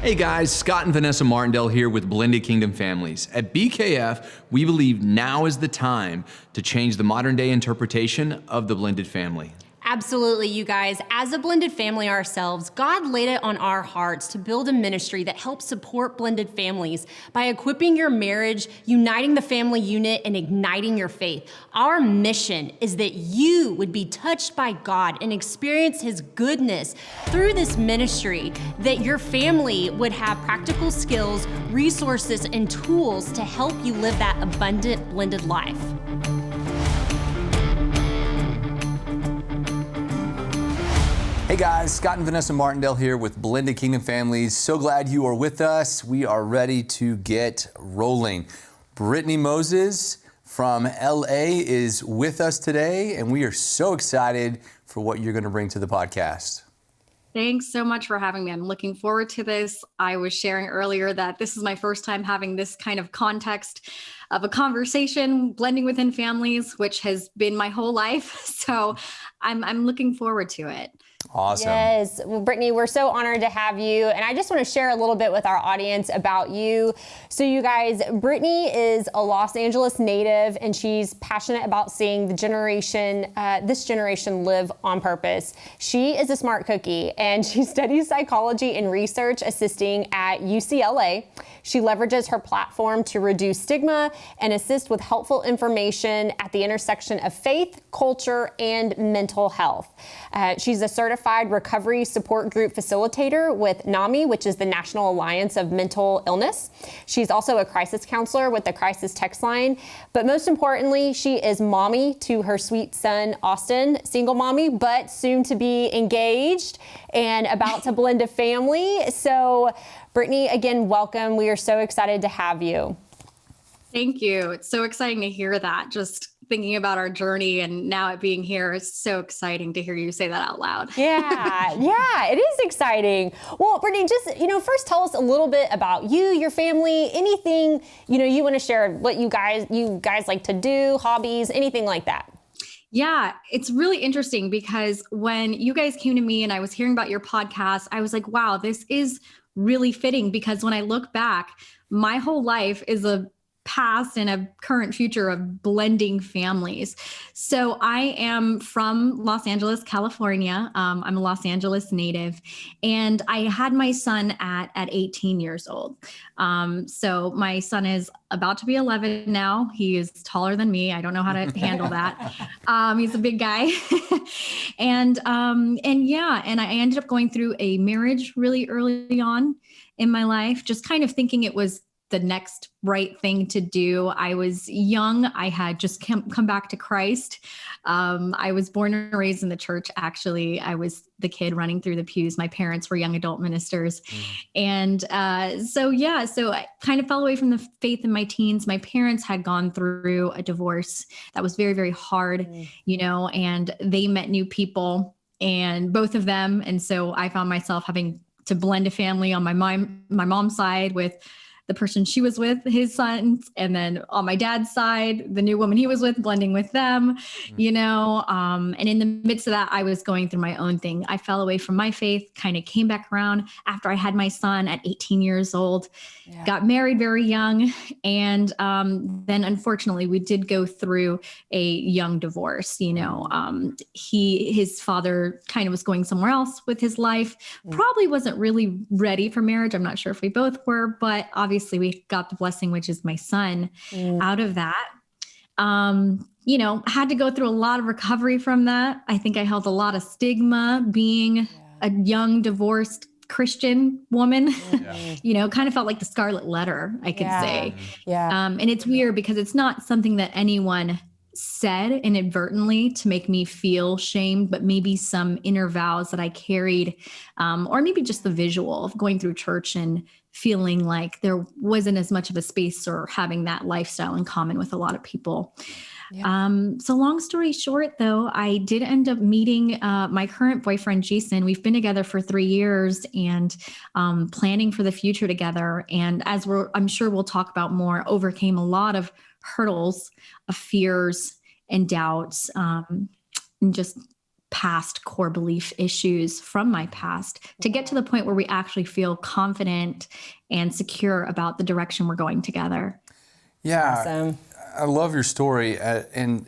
Hey guys, Scott and Vanessa Martindale here with Blended Kingdom Families. At BKF, we believe now is the time to change the modern day interpretation of the blended family. Absolutely, you guys. As a blended family ourselves, God laid it on our hearts to build a ministry that helps support blended families by equipping your marriage, uniting the family unit, and igniting your faith. Our mission is that you would be touched by God and experience His goodness through this ministry, that your family would have practical skills, resources, and tools to help you live that abundant blended life. Hey guys, Scott and Vanessa Martindale here with Blended Kingdom Families. So glad you are with us. We are ready to get rolling. Brittney Moses from LA is with us today, and we are so excited for what you're going to bring to the podcast. Thanks so much for having me. I'm looking forward to this. I was sharing earlier that this is my first time having this kind of context of a conversation, blending within families, which has been my whole life. So I'm looking forward to it. Awesome. Yes. Well, Brittney, we're so honored to have you. And I just want to share a little bit with our audience about you. So you guys, Brittney is a Los Angeles native, and she's passionate about seeing this generation live on purpose. She is a smart cookie, and she studies psychology and research assisting at UCLA. She leverages her platform to reduce stigma and assist with helpful information at the intersection of faith, culture, and mental health. She's a certified recovery support group facilitator with NAMI, which is the National Alliance of Mental Illness. She's also a crisis counselor with the Crisis Text Line. But most importantly, she is mommy to her sweet son, Austin, single mommy, but soon to be engaged and about to blend a family. So Brittney, again, welcome. We are so excited to have you. Thank you. It's so exciting to hear that. Just thinking about our journey and now it being here is so exciting to hear you say that out loud. Yeah, it is exciting. Well, Brittney, just, first tell us a little bit about you, your family, anything, you want to share what you guys like to do, hobbies, anything like that. Yeah, it's really interesting because when you guys came to me and I was hearing about your podcast, I was like, wow, this is really fitting because when I look back, my whole life is a past and a current future of blending families. So I am from Los Angeles, California. I'm a Los Angeles native, and I had my son at 18 years old. So my son is about to be 11 now. He is taller than me. I don't know how to handle that. He's a big guy. and I ended up going through a marriage really early on in my life, just kind of thinking it was the next right thing to do. I was young. I had just come back to Christ. I was born and raised in the church. Actually, I was the kid running through the pews. My parents were young adult ministers. And so I kind of fell away from the faith in my teens. My parents had gone through a divorce that was very, very hard, and they met new people, and both of them. And so I found myself having to blend a family on my mom's side with the person she was with, his sons, and then on my dad's side, the new woman he was with, blending with them, and in the midst of that, I was going through my own thing. I fell away from my faith, kind of came back around after I had my son at 18 years old, got married very young. And then unfortunately, we did go through a young divorce. His father kind of was going somewhere else with his life, probably wasn't really ready for marriage. I'm not sure if we both were, but obviously we got the blessing, which is my son, out of that. Had to go through a lot of recovery from that. I think I held a lot of stigma being a young divorced Christian woman, kind of felt like the scarlet letter, I could say. And it's weird because it's not something that anyone said inadvertently to make me feel shamed, but maybe some inner vows that I carried, or maybe just the visual of going through church and feeling like there wasn't as much of a space or having that lifestyle in common with a lot of people. So long story short, though, I did end up meeting my current boyfriend, Jason. We've been together for 3 years and planning for the future together. And as I'm sure we'll talk about more, overcame a lot of hurdles of fears and doubts, and just past core belief issues from my past to get to the point where we actually feel confident and secure about the direction we're going together. Yeah, Awesome. I love your story. And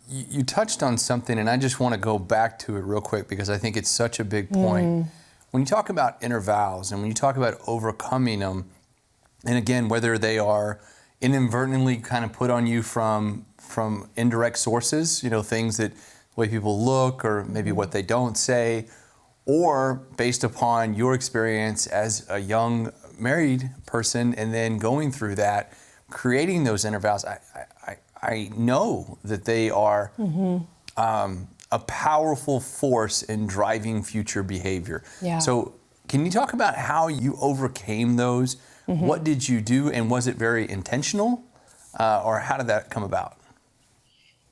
you touched on something, and I just want to go back to it real quick because I think it's such a big point. When you talk about inner vows and when you talk about overcoming them, and again, whether they are inadvertently kind of put on you from indirect sources, you know, things that the way people look or maybe what they don't say, or based upon your experience as a young married person and then going through that, creating those inner vows, I know that they are a powerful force in driving future behavior. Yeah. So can you talk about how you overcame those? What did you do, and was it very intentional, or how did that come about?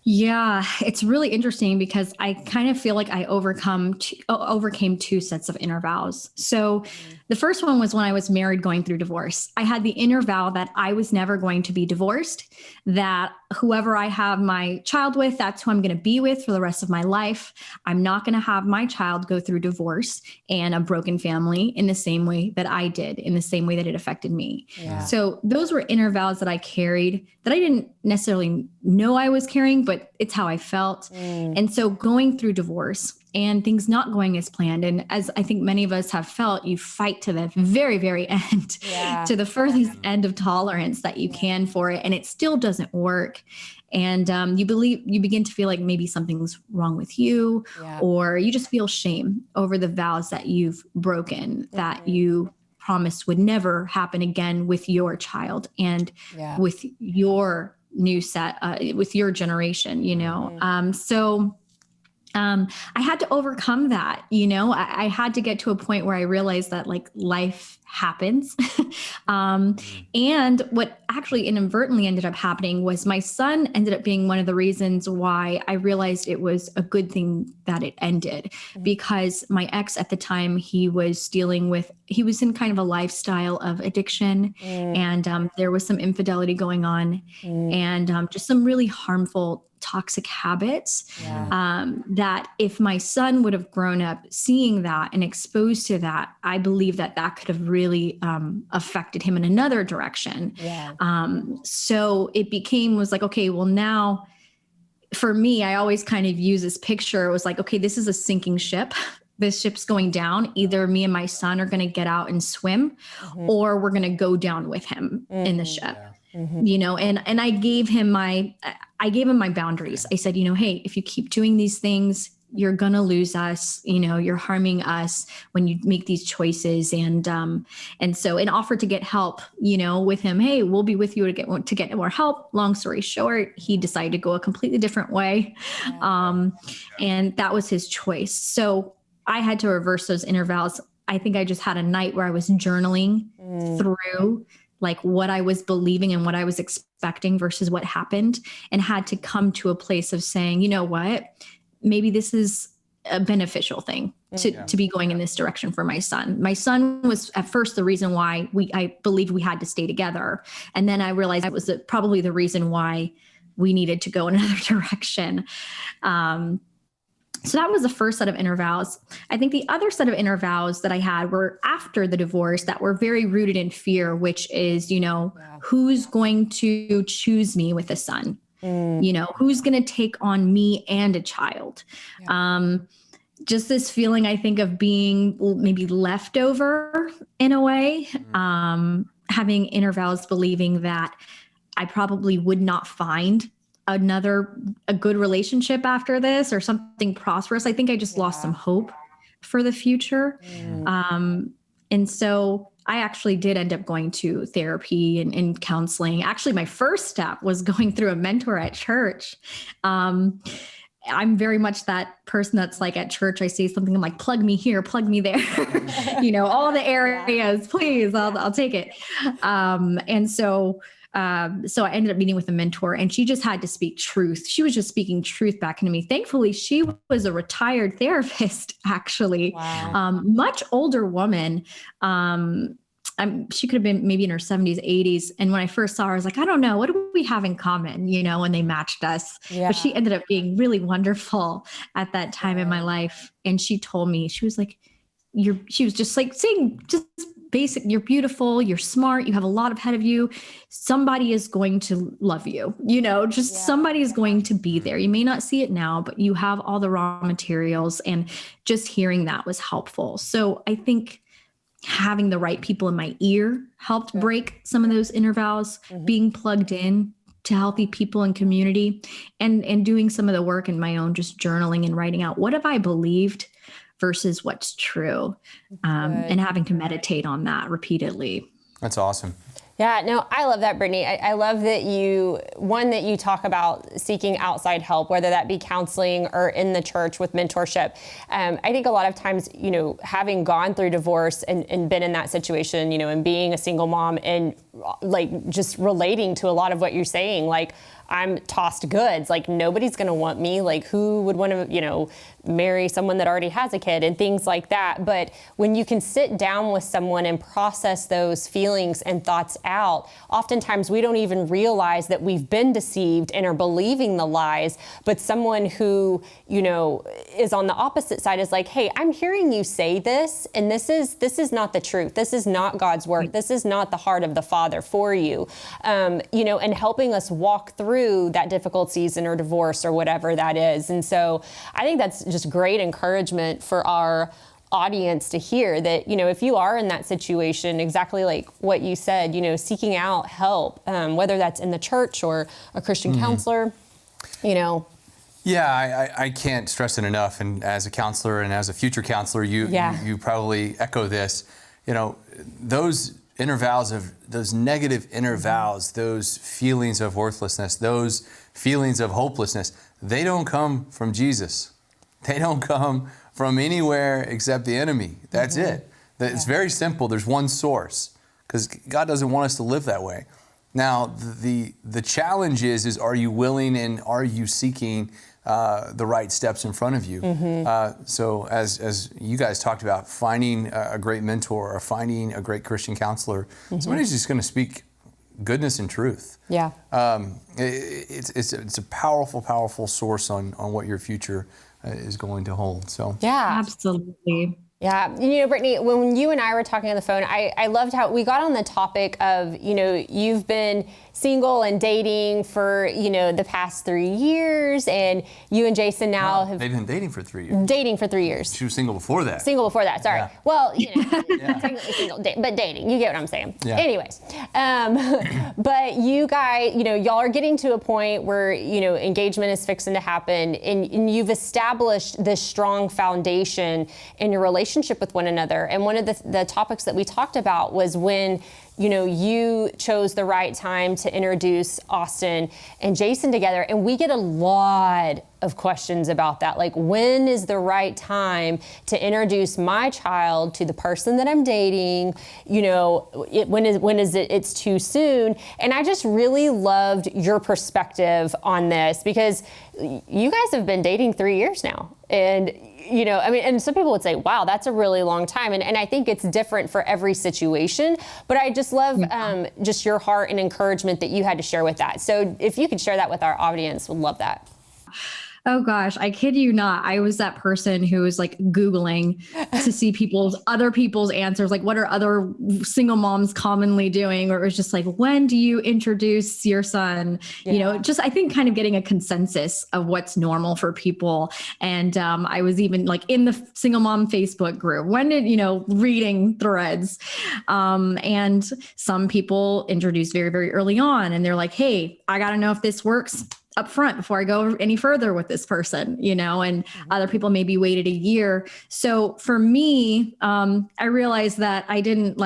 Yeah, it's really interesting because I kind of feel like I overcame two sets of inner vows. So the first one was when I was married going through divorce. I had the inner vow that I was never going to be divorced, that whoever I have my child with, that's who I'm going to be with for the rest of my life. I'm not going to have my child go through divorce and a broken family in the same way that I did, in the same way that it affected me. Yeah. So those were inner vows that I carried that I didn't necessarily know I was carrying, but it's how I felt. And so going through divorce and things not going as planned, and as I think many of us have felt, you fight to the very, very end, to the furthest end of tolerance that you can for it, and it still doesn't work. And you begin to feel like maybe something's wrong with you, or you just feel shame over the vows that you've broken, that you promised would never happen again with your child and with your new set, with your generation, you know? I had to overcome that, you know, I had to get to a point where I realized that like life happens. And what actually inadvertently ended up happening was my son ended up being one of the reasons why I realized it was a good thing that it ended, because my ex at the time, he was in kind of a lifestyle of addiction, and there was some infidelity going on, and just some really harmful toxic habits, that if my son would have grown up seeing that and exposed to that, I believe that could have really affected him in another direction. So it was like, okay, well now for me, I always kind of use this picture. It was like, okay, this is a sinking ship. This ship's going down. Either me and my son are going to get out and swim, or we're going to go down with him in the ship. You know, and I gave him my boundaries. I said, you know, hey, if you keep doing these things, you're going to lose us, you know, you're harming us when you make these choices. And offered to get help, you know, with him. Hey, we'll be with you to get more help. Long story short, he decided to go a completely different way. And that was his choice. So I had to reverse those inner vows. I think I just had a night where I was journaling through like what I was believing and what I was expecting versus what happened, and had to come to a place of saying, you know what, maybe this is a beneficial thing to be going in this direction for my son. My son was at first the reason why I believed we had to stay together. And then I realized that was probably the reason why we needed to go in another direction. So that was the first set of inner vows. I think the other set of inner vows that I had were after the divorce that were very rooted in fear, which is, you know, who's going to choose me with a son? You know, who's going to take on me and a child? Just this feeling, I think, of being maybe leftover in a way, having inner vows, believing that I probably would not find a good relationship after this or something prosperous. I think I just lost some hope for the future. And so I actually did end up going to therapy and counseling. Actually, my first step was going through a mentor at church. I'm very much that person that's like at church, I say something, I'm like, plug me here, plug me there, you know, all the areas, please, I'll take it. And so I ended up meeting with a mentor, and she just had to speak truth. She was just speaking truth back into me. Thankfully, she was a retired therapist, actually, much older woman. she could have been maybe in her 70s, 80s. And when I first saw her, I was like, I don't know, what do we have in common, when they matched us? Yeah. But she ended up being really wonderful at that time in my life. And she told me, she was like, she was just like saying, just basic, you're beautiful, you're smart, you have a lot ahead of you. Somebody is going to love you, somebody is going to be there. You may not see it now, but you have all the raw materials, and just hearing that was helpful. So I think having the right people in my ear helped break some of those inner vows, being plugged in to healthy people and community, and doing some of the work in my own, just journaling and writing out, what have I believed versus what's true, and having to meditate on that repeatedly. That's awesome. Yeah, no, I love that, Brittney. I love that you talk about seeking outside help, whether that be counseling or in the church with mentorship. I think a lot of times, having gone through divorce and been in that situation, and being a single mom, and like just relating to a lot of what you're saying, like, I'm tossed goods, like nobody's going to want me, like who would want to, marry someone that already has a kid and things like that. But when you can sit down with someone and process those feelings and thoughts out, oftentimes we don't even realize that we've been deceived and are believing the lies. But someone who, is on the opposite side is like, hey, I'm hearing you say this, and this is not the truth. This is not God's word. This is not the heart of the Father for you, and helping us walk through that difficult season or divorce or whatever that is. And so I think that's just great encouragement for our audience to hear that, if you are in that situation, exactly like what you said, seeking out help, whether that's in the church or a Christian counselor, Yeah, I can't stress it enough. And as a counselor and as a future counselor, you probably echo this. Those inner vows those negative inner vows, those feelings of worthlessness, those feelings of hopelessness, they don't come from Jesus. They don't come from anywhere except the enemy. That's it. It's very simple. There's one source, because God doesn't want us to live that way. Now, the challenge is are you willing and are you seeking the right steps in front of you? So as you guys talked about, finding a great mentor or finding a great Christian counselor, somebody who's just going to speak goodness and truth. Yeah. It's a powerful, powerful source on what your future is going to hold. So yeah, absolutely. Yeah. Brittney, when you and I were talking on the phone, I loved how we got on the topic of, you've been single and dating for, the past 3 years, and you and Jason now have... They've been dating for 3 years. Dating for 3 years. She was single before that. Single before that, sorry. Yeah. Well, technically single, but dating. You get what I'm saying. Yeah. Anyways, but you guys, y'all are getting to a point where, engagement is fixing to happen, and you've established this strong foundation in your relationship with one another. And one of the topics that we talked about was when you chose the right time to introduce Austin and Jason together. And we get a lot of questions about that. Like, when is the right time to introduce my child to the person that I'm dating? When is it? It's too soon. And I just really loved your perspective on this, because you guys have been dating 3 years now. And and some people would say, wow, that's a really long time. And I think it's different for every situation. But I just love just your heart and encouragement that you had to share with that. So if you could share that with our audience, we'd love that. Oh gosh, I kid you not. I was that person who was like Googling to see other people's answers. Like, what are other single moms commonly doing? Or it was just like, when do you introduce your son? Yeah. Just, I think kind of getting a consensus of what's normal for people. And I was even like in the single mom Facebook group, reading threads. And some people introduce very, very early on, and they're like, hey, I got to know if this works up front before I go any further with this person, and other people maybe waited a year. So for me, I realized that I didn't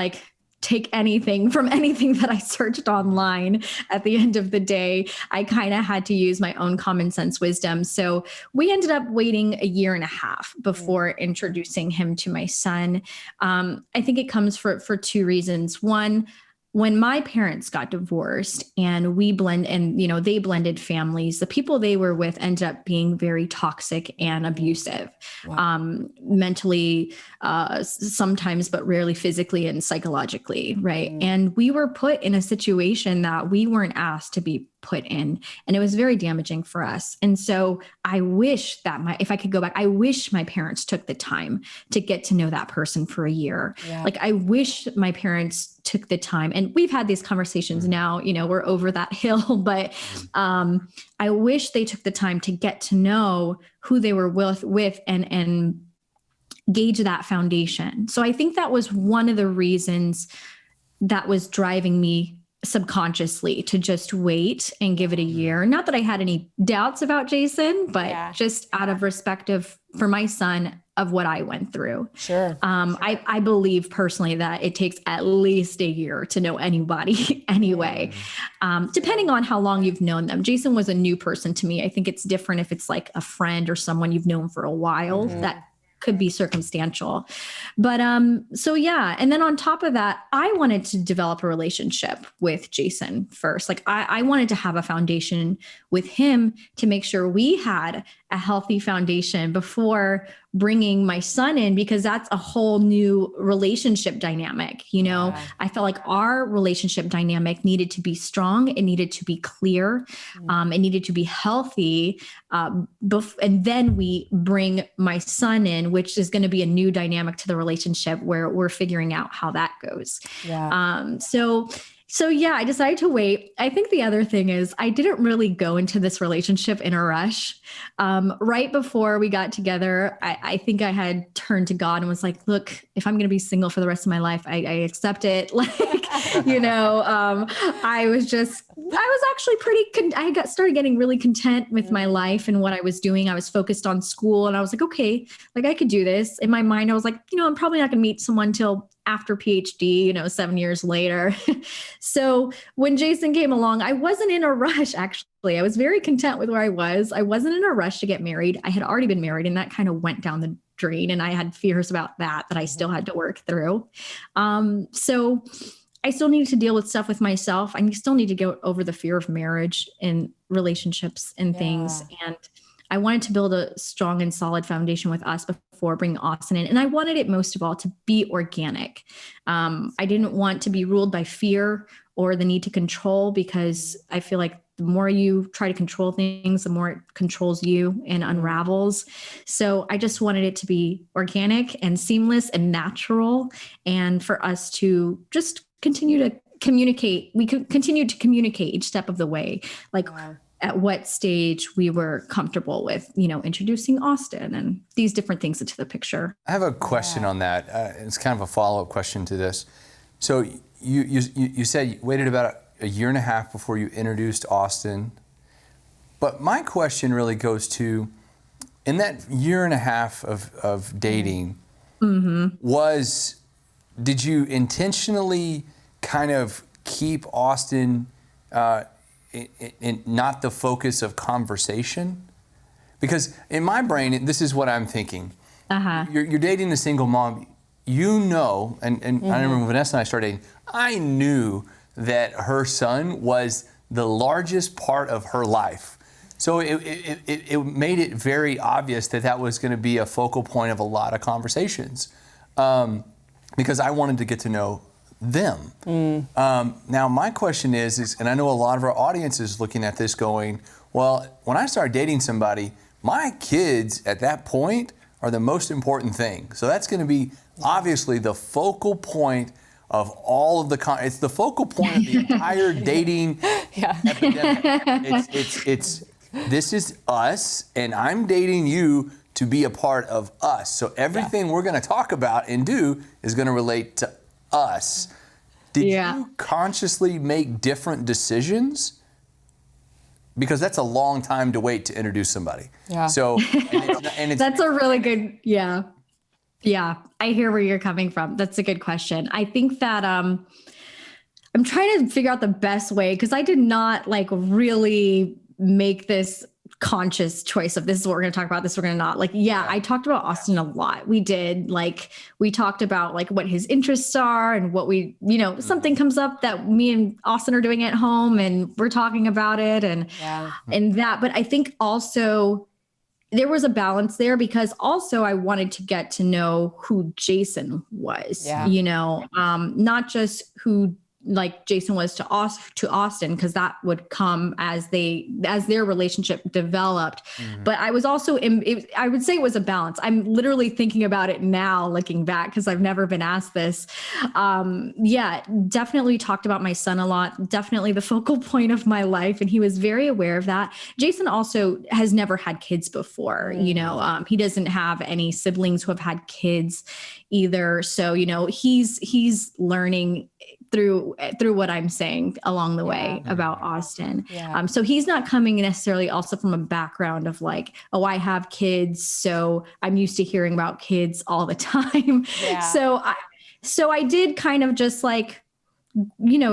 take anything from anything that I searched online. At the end of the day, I kind of had to use my own common sense wisdom. So we ended up waiting 1.5 years before introducing him to my son. I think it comes for 2 reasons. One, when my parents got divorced and they blended families, the people they were with ended up being very toxic and abusive, mentally, sometimes, but rarely physically and psychologically. Right. And we were put in a situation that we weren't asked to be put in, and it was very damaging for us. And so I wish that if I could go back, I wish my parents took the time to get to know that person for a year. Yeah. Like, I wish my parents took the time, and we've had these conversations now, we're over that hill, but I wish they took the time to get to know who they were with and gauge that foundation. So I think that was one of the reasons that was driving me subconsciously to just wait and give it a year. Not that I had any doubts about Jason, but just out of respect for my son, of what I went through. Sure. I believe personally that it takes at least a year to know anybody anyway, depending on how long you've known them. Jason was a new person to me. I think it's different if it's like a friend or someone you've known for a while. That could be circumstantial. But so yeah. And then on top of that, I wanted to develop a relationship with Jason first. Like, I wanted to have a foundation with him to make sure we had a healthy foundation before bringing my son in, because that's a whole new relationship dynamic. I felt like our relationship dynamic needed to be strong. It needed to be clear. It needed to be healthy. And then we bring my son in, which is going to be a new dynamic to the relationship where we're figuring out how that goes. Yeah. So yeah, I decided to wait. I think the other thing is I didn't really go into this relationship in a rush. Right before we got together, I think I had turned to God and was like, look, if I'm going to be single for the rest of my life, I accept it. I was actually started getting really content with my life and what I was doing. I was focused on school, and I was like, okay, like, I could do this. In my mind, I was like, I'm probably not going to meet someone till after PhD, 7 years later. So when Jason came along, I wasn't in a rush, actually. I was very content with where I was. I wasn't in a rush to get married. I had already been married, and that kind of went down the drain. And I had fears about that I still had to work through. So I still needed to deal with stuff with myself. I still need to get over the fear of marriage and relationships and things. And I wanted to build a strong and solid foundation with us before bringing Austin in. And I wanted it most of all to be organic. I didn't want to be ruled by fear or the need to control, because I feel like the more you try to control things, the more it controls you and unravels. So I just wanted it to be organic and seamless and natural, and for us to just continue to communicate. We could continue to communicate each step of the way, like at what stage we were comfortable with, introducing Austin and these different things into the picture. I have a question on that. It's kind of a follow-up question to this. So you said you waited about a year and a half before you introduced Austin. But my question really goes to, in that year and a half of dating, did you intentionally kind of keep Austin in not the focus of conversation? Because in my brain, this is what I'm thinking. You're dating a single mom, and I remember when Vanessa and I started dating, I knew that her son was the largest part of her life. So it made it very obvious that was going to be a focal point of a lot of conversations, because I wanted to get to know them. Now my question is, and I know a lot of our audience is looking at this going, well, when I start dating somebody, my kids at that point are the most important thing. So that's going to be obviously the focal point of all of it's the focal point of the entire dating epidemic. This is us, and I'm dating you to be a part of us. So everything we're going to talk about and do is going to relate to us. Did you consciously make different decisions? Because that's a long time to wait to introduce somebody. So, and it's that's a really good, Yeah, I hear where you're coming from. That's a good question. I think that I'm trying to figure out the best way, because I did not really make this conscious choice of this is what we're going to talk about, this we're going to not. Like, yeah, I talked about Austin a lot. We did. Like, we talked about like what his interests are and what we, something comes up that me and Austin are doing at home and we're talking about it and that. But I think also there was a balance there because also I wanted to get to know who Jason was, not just who like Jason was to Austin, because that would come as their relationship developed. But I was also, I would say it was a balance. I'm literally thinking about it now, looking back, because I've never been asked this. Definitely talked about my son a lot, definitely the focal point of my life. And he was very aware of that. Jason also has never had kids before, he doesn't have any siblings who have had kids either. So, he's learning through what I'm saying along the way about Austin. So he's not coming necessarily also from a background of like, oh, I have kids, so I'm used to hearing about kids all the time. So I did kind of just like,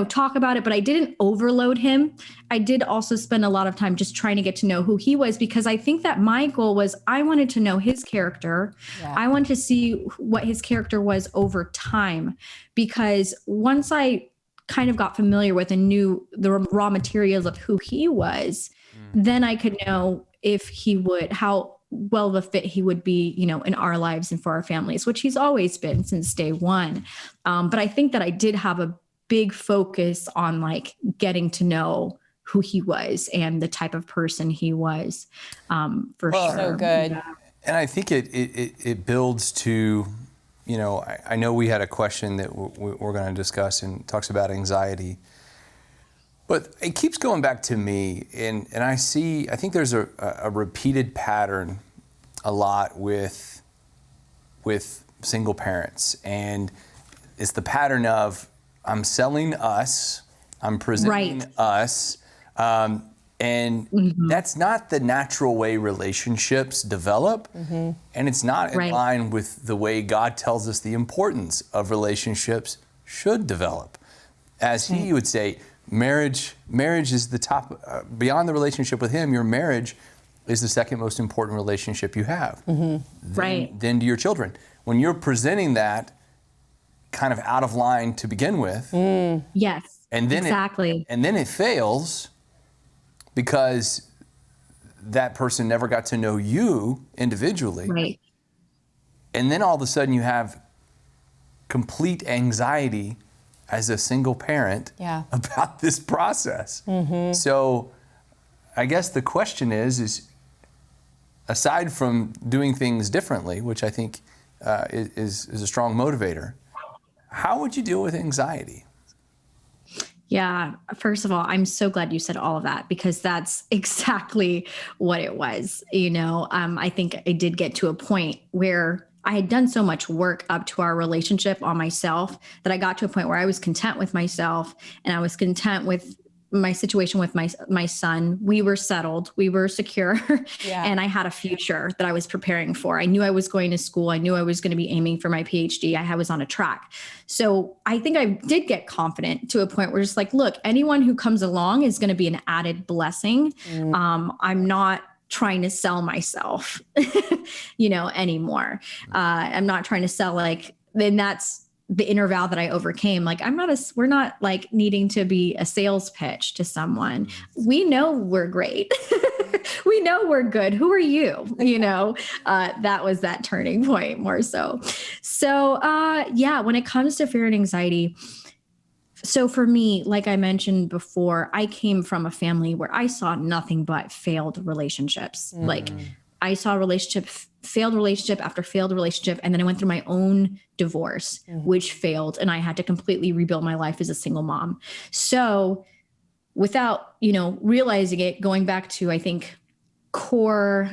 talk about it, but I didn't overload him. I did also spend a lot of time just trying to get to know who he was, because I think that my goal was I wanted to know his character. I wanted to see what his character was over time, because once I kind of got familiar with and knew the raw materials of who he was, then I could know if he would, how well the fit he would be, in our lives and for our families, which he's always been since day one. But I think that I did have a big focus on like getting to know who he was and the type of person he was, for sure. So good. And I think it builds to, I know we had a question that we're going to discuss and talks about anxiety, but it keeps going back to me. And I think there's a repeated pattern a lot with single parents. And it's the pattern of, I'm selling us, I'm presenting us, and that's not the natural way relationships develop, and it's not in line with the way God tells us the importance of relationships should develop. As he would say, marriage is the top, beyond the relationship with him, your marriage is the second most important relationship you have, then to your children. When you're presenting that kind of out of line to begin with. Yes, and then it fails because that person never got to know you individually. And then all of a sudden you have complete anxiety as a single parent about this process. So I guess the question is aside from doing things differently, which I think is a strong motivator, how would you deal with anxiety? Yeah. First of all, I'm so glad you said all of that, because that's exactly what it was. I think I did get to a point where I had done so much work up to our relationship on myself that I got to a point where I was content with myself and I was content with my situation with my son. We were settled, we were secure, and I had a future that I was preparing for. I knew I was going to school. I knew I was going to be aiming for my PhD. I was on a track. So I think I did get confident to a point where it's like, look, anyone who comes along is going to be an added blessing. I'm not trying to sell myself, anymore. I'm not trying to sell then that's the inner vow that I overcame. Like, we're not like needing to be a sales pitch to someone. We know we're great. We know we're good. Who are you? That was that turning point more so. So, when it comes to fear and anxiety, so for me, like I mentioned before, I came from a family where I saw nothing but failed relationships. Like I saw failed relationship after failed relationship. And then I went through my own divorce, which failed. And I had to completely rebuild my life as a single mom. So without, realizing it, going back to, I think, core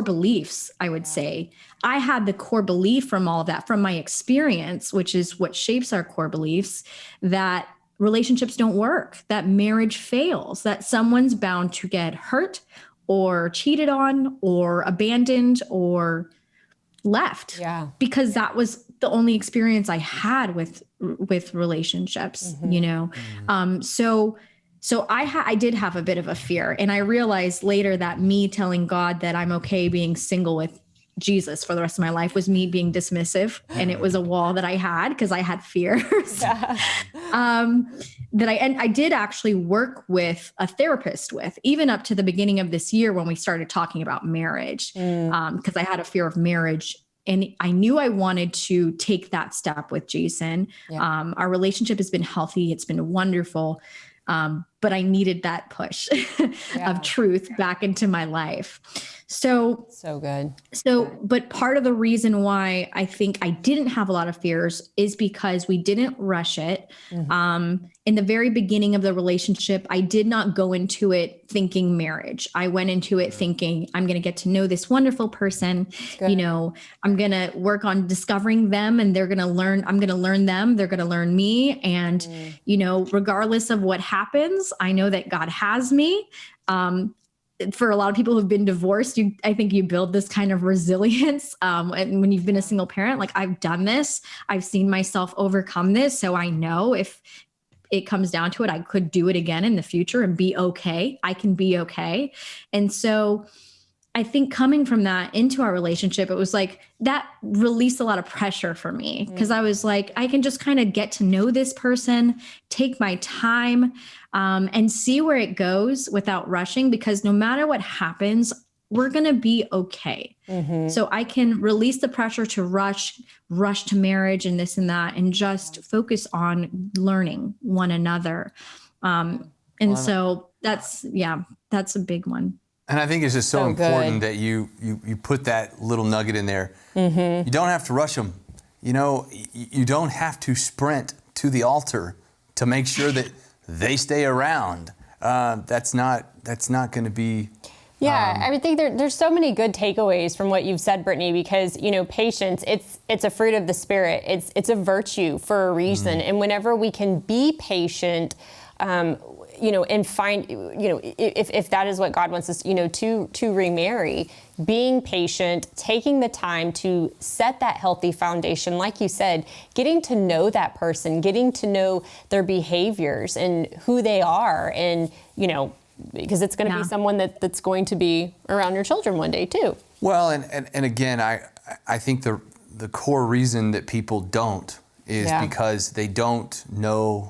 beliefs, I would say, I had the core belief from all of that, from my experience, which is what shapes our core beliefs, that relationships don't work, that marriage fails, that someone's bound to get hurt or cheated on or abandoned or left. Because that was the only experience I had with relationships, So So I did have a bit of a fear. And I realized later that me telling God that I'm okay being single with Jesus for the rest of my life was me being dismissive. And it was a wall that I had because I had fears. Yeah. I did actually work with a therapist with, even up to the beginning of this year when we started talking about marriage, because I had a fear of marriage. And I knew I wanted to take that step with Jason. Yeah. Our relationship has been healthy. It's been wonderful. But I needed that push of truth back into my life. So good. But part of the reason why I think I didn't have a lot of fears is because we didn't rush it. In the very beginning of the relationship, I did not go into it thinking marriage. I went into it thinking I'm going to get to know this wonderful person. You know, I'm going to work on discovering them and I'm going to learn them. They're going to learn me. And, you know, regardless of what happens, I know that God has me. For a lot of people who've been divorced, I think you build this kind of resilience. And when you've been a single parent, like I've done this, I've seen myself overcome this. So I know if it comes down to it, I could do it again in the future and be okay. I can be okay. And so I think coming from that into our relationship, it was like that released a lot of pressure for me because I was like, I can just kind of get to know this person, take my time, and see where it goes without rushing, because no matter what happens, we're going to be okay. So I can release the pressure to rush to marriage and this and that, and just focus on learning one another. So that's a big one. And I think it's just so important that you put that little nugget in there. You don't have to rush them. You know, you don't have to sprint to the altar to make sure that they stay around. That's not going to be. Yeah, I would think there's so many good takeaways from what you've said, Brittney, because, you know, patience, it's a fruit of the Spirit. It's a virtue for a reason. And whenever we can be patient, you know, and find, you know, if that is what God wants us, you know, to remarry, being patient, taking the time to set that healthy foundation, like you said, getting to know that person, getting to know their behaviors and who they are, and, you know, because it's going to be someone that's going to be around your children one day too. Well, and again, I think the core reason that people don't is because they don't know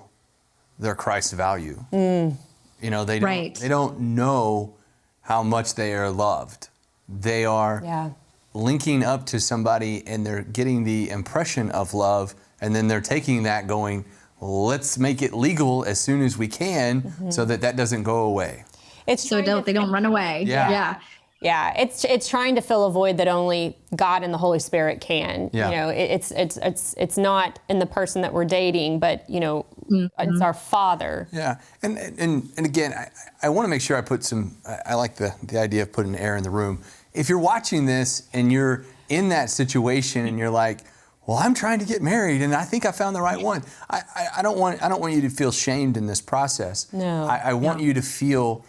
their Christ's value. You know, they don't know how much they are loved. They are linking up to somebody and they're getting the impression of love, and then they're taking that going, let's make it legal as soon as we can so that doesn't go away. It's so they don't run away. Yeah, it's trying to fill a void that only God and the Holy Spirit can. Yeah. You know, it's not in the person that we're dating, but, you know, it's our Father. Yeah, and again, I want to make sure I put I like the idea of putting air in the room. If you're watching this and you're in that situation and you're like, well, I'm trying to get married and I think I found the right one, I don't want you to feel shamed in this process. No. I want you to feel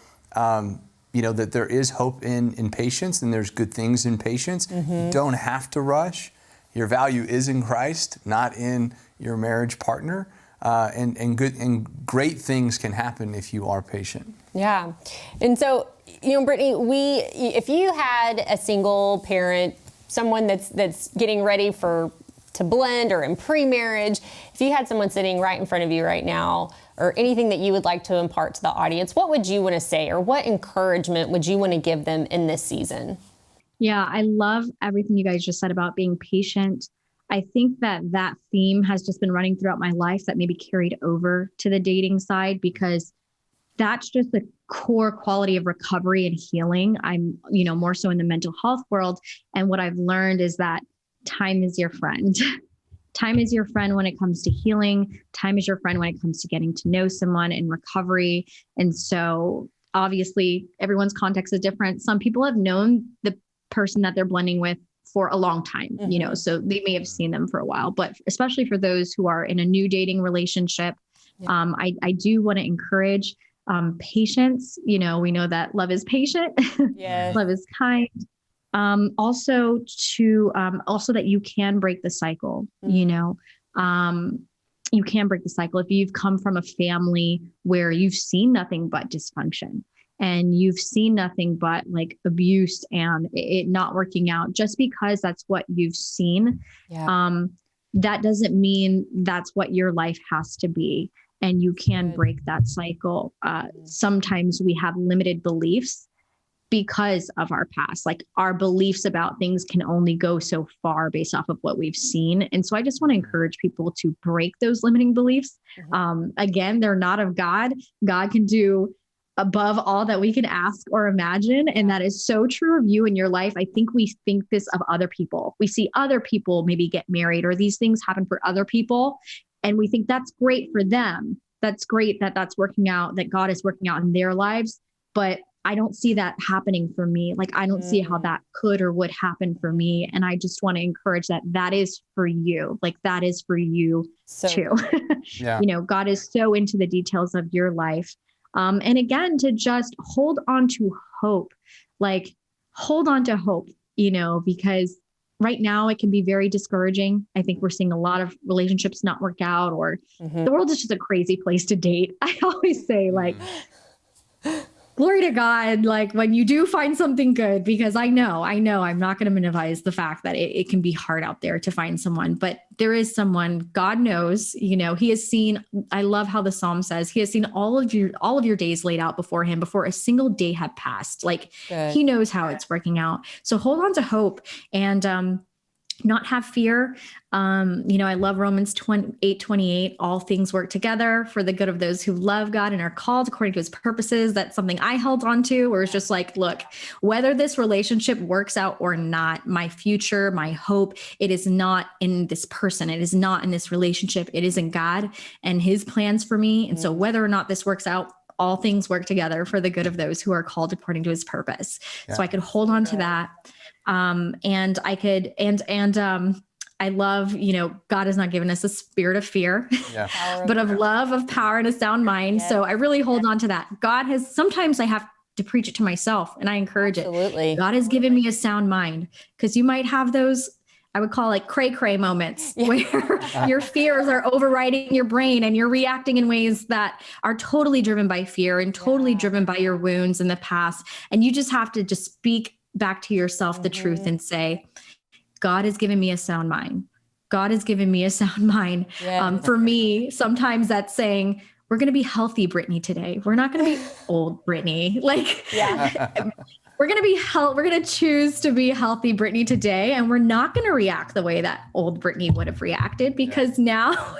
you know, that there is hope in patience, and there's good things in patience. You don't have to rush. Your value is in Christ, not in your marriage partner. And great things can happen if you are patient. Yeah. And so, you know, Brittney, if you had a single parent, someone that's getting ready to blend or in pre-marriage, if you had someone sitting right in front of you right now, or anything that you would like to impart to the audience, what would you want to say, or what encouragement would you want to give them in this season? Yeah, I love everything you guys just said about being patient. I think that theme has just been running throughout my life that maybe carried over to the dating side, because that's just the core quality of recovery and healing. I'm, you know, more so in the mental health world. And what I've learned is that time is your friend. Time is your friend when it comes to healing. Time is your friend when it comes to getting to know someone in recovery. And so obviously everyone's context is different. Some people have known the person that they're blending with for a long time, you know, so they may have seen them for a while, but especially for those who are in a new dating relationship, I do want to encourage patience. You know, we know that love is patient, love is kind. Also that you can break the cycle, you know, you can break the cycle. If you've come from a family where you've seen nothing but dysfunction and you've seen nothing but like abuse and it not working out, just because that's what you've seen, that doesn't mean that's what your life has to be. And you can break that cycle. Sometimes we have limited beliefs because of our past. Like our beliefs about things can only go so far based off of what we've seen. And so I just want to encourage people to break those limiting beliefs. Again, they're not of God. God can do above all that we can ask or imagine. And that is so true of you in your life. I think we think this of other people. We see other people maybe get married or these things happen for other people. And we think that's great for them. That's great that that's working out, that God is working out in their lives. But I don't see that happening for me. Like, I don't see how that could or would happen for me. And I just want to encourage that that is for you. Like that is for you too. You know, God is so into the details of your life. And again, to just hold on to hope, like hold on to hope, you know, because right now it can be very discouraging. I think we're seeing a lot of relationships not work out, or the world is just a crazy place to date. I always say like, glory to God, like when you do find something good, because I know I'm not going to minimize the fact that it can be hard out there to find someone, but there is someone. God knows, you know, he has seen, I love how the Psalm says, he has seen all of your days laid out before him, before a single day had passed. Like he knows how it's working out. So hold on to hope and, not have fear. You know, I love Romans 8:28. All things work together for the good of those who love God and are called according to his purposes. That's something I held on to, where it's just like, look, whether this relationship works out or not, my future, my hope, it is not in this person. It is not in this relationship. It is in God and his plans for me. And so whether or not this works out, all things work together for the good of those who are called according to his purpose. So I could hold on to that. And I could, I love, you know, God has not given us a spirit of fear, but of love, of power, and a sound mind. So I really hold on to that. God has, sometimes I have to preach it to myself, and I encourage it. God has given me a sound mind, because you might have those, I would call like cray moments where your fears are overriding your brain and you're reacting in ways that are totally driven by fear and totally driven by your wounds in the past. And you just have to just speak back to yourself the truth and say, God has given me a sound mind. God has given me a sound mind. For me, sometimes that's saying, we're going to be healthy, Brittney, today. We're not going to be old Brittney. Like, we're going to choose to be healthy Brittney today. And we're not going to react the way that old Brittney would have reacted, because now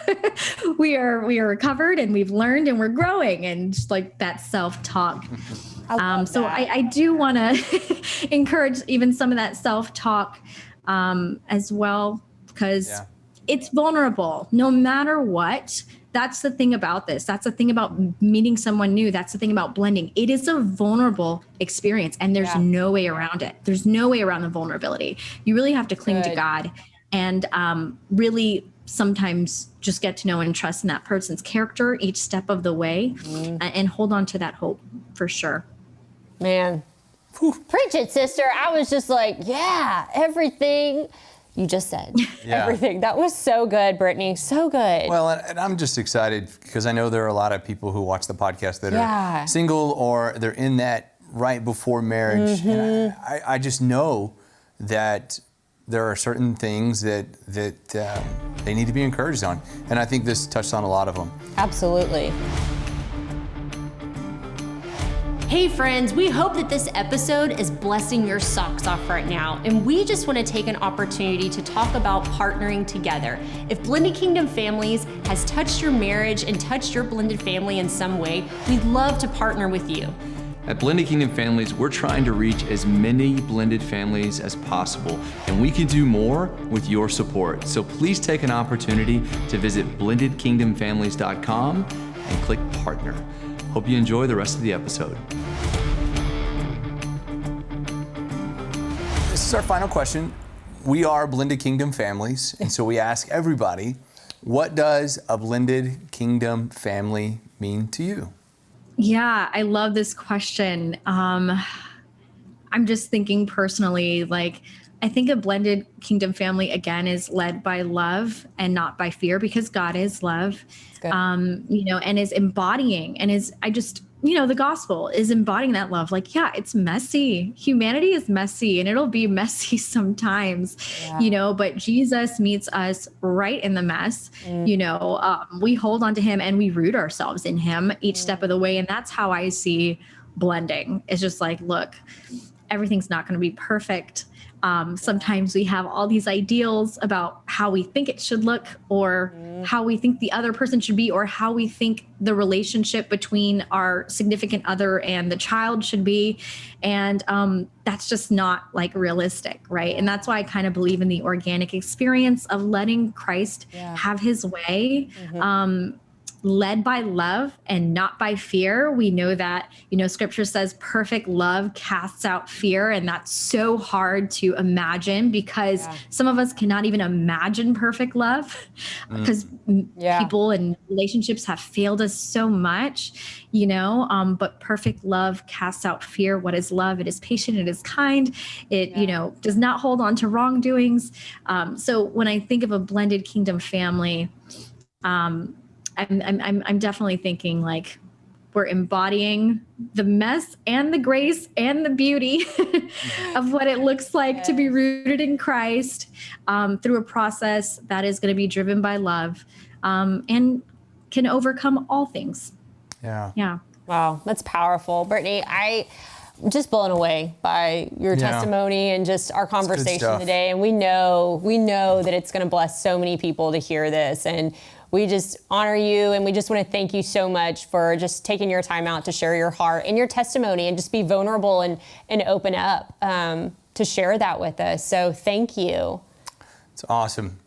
we are recovered and we've learned and we're growing, and just like that self-talk. So I do want to encourage even some of that self-talk as well, because it's vulnerable no matter what. That's the thing about this. That's the thing about meeting someone new. That's the thing about blending. It is a vulnerable experience, and there's no way around it. There's no way around the vulnerability. You really have to cling to God and really sometimes just get to know and trust in that person's character each step of the way, and hold on to that hope for sure. Man, preach it, sister. I was just like, everything you just said, everything. That was so good, Brittney. So good. Well, and I'm just excited because I know there are a lot of people who watch the podcast that are single, or they're in that right before marriage. And I just know that there are certain things that they need to be encouraged on. And I think this touched on a lot of them. Absolutely. Hey friends, we hope that this episode is blessing your socks off right now, and we just want to take an opportunity to talk about partnering together. If Blended Kingdom Families has touched your marriage and touched your blended family in some way, we'd love to partner with you. At Blended Kingdom Families, we're trying to reach as many blended families as possible, and we can do more with your support. So please take an opportunity to visit blendedkingdomfamilies.com and click partner. Hope you enjoy the rest of the episode. This is our final question. We are Blended Kingdom Families, and so we ask everybody, what does a blended kingdom family mean to you? Yeah, I love this question. I'm just thinking personally, like I think a blended kingdom family, again, is led by love and not by fear, because God is love, good. And is embodying the gospel is embodying that love. Like, yeah, it's messy. Humanity is messy and it'll be messy sometimes, but Jesus meets us right in the mess. We hold on to him and we root ourselves in him each step of the way. And that's how I see blending. It's just like, look, everything's not going to be perfect. Sometimes we have all these ideals about how we think it should look, or how we think the other person should be, or how we think the relationship between our significant other and the child should be. And that's just not like realistic, right? And that's why I kind of believe in the organic experience of letting Christ have his way. Led by love and not by fear. We know that, scripture says perfect love casts out fear. And that's so hard to imagine, because some of us cannot even imagine perfect love, because people and relationships have failed us so much, but perfect love casts out fear. What is love? It is patient. It is kind. It, does not hold on to wrongdoings. So when I think of a blended kingdom family, I'm definitely thinking like we're embodying the mess and the grace and the beauty of what it looks like to be rooted in Christ, through a process that is going to be driven by love, and can overcome all things. Yeah. Wow, that's powerful. Brittney, I'm just blown away by your testimony and just our conversation today. And we know that it's going to bless so many people to hear this. And we just honor you, and we just want to thank you so much for just taking your time out to share your heart and your testimony and just be vulnerable and open up to share that with us. So thank you. It's awesome.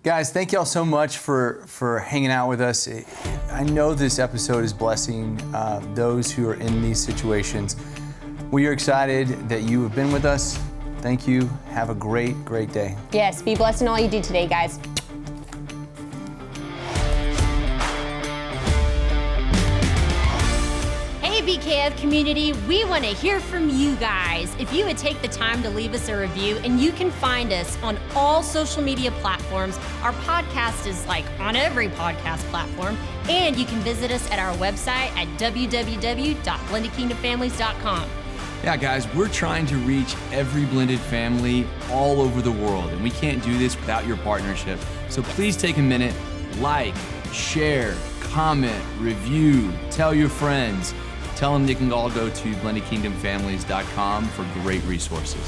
Guys, thank y'all so much for hanging out with us. I know this episode is blessing those who are in these situations. We are excited that you have been with us. Thank you. Have a great, great day. Yes, be blessed in all you do today, guys. BKF community, we want to hear from you guys. If you would take the time to leave us a review, and you can find us on all social media platforms. Our podcast is like on every podcast platform, and you can visit us at our website at www.blendedkingdomfamilies.com. Yeah, guys, we're trying to reach every blended family all over the world, and we can't do this without your partnership. So please take a minute, like, share, comment, review, tell your friends. Tell them they can all go to blendedkingdomfamilies.com for great resources.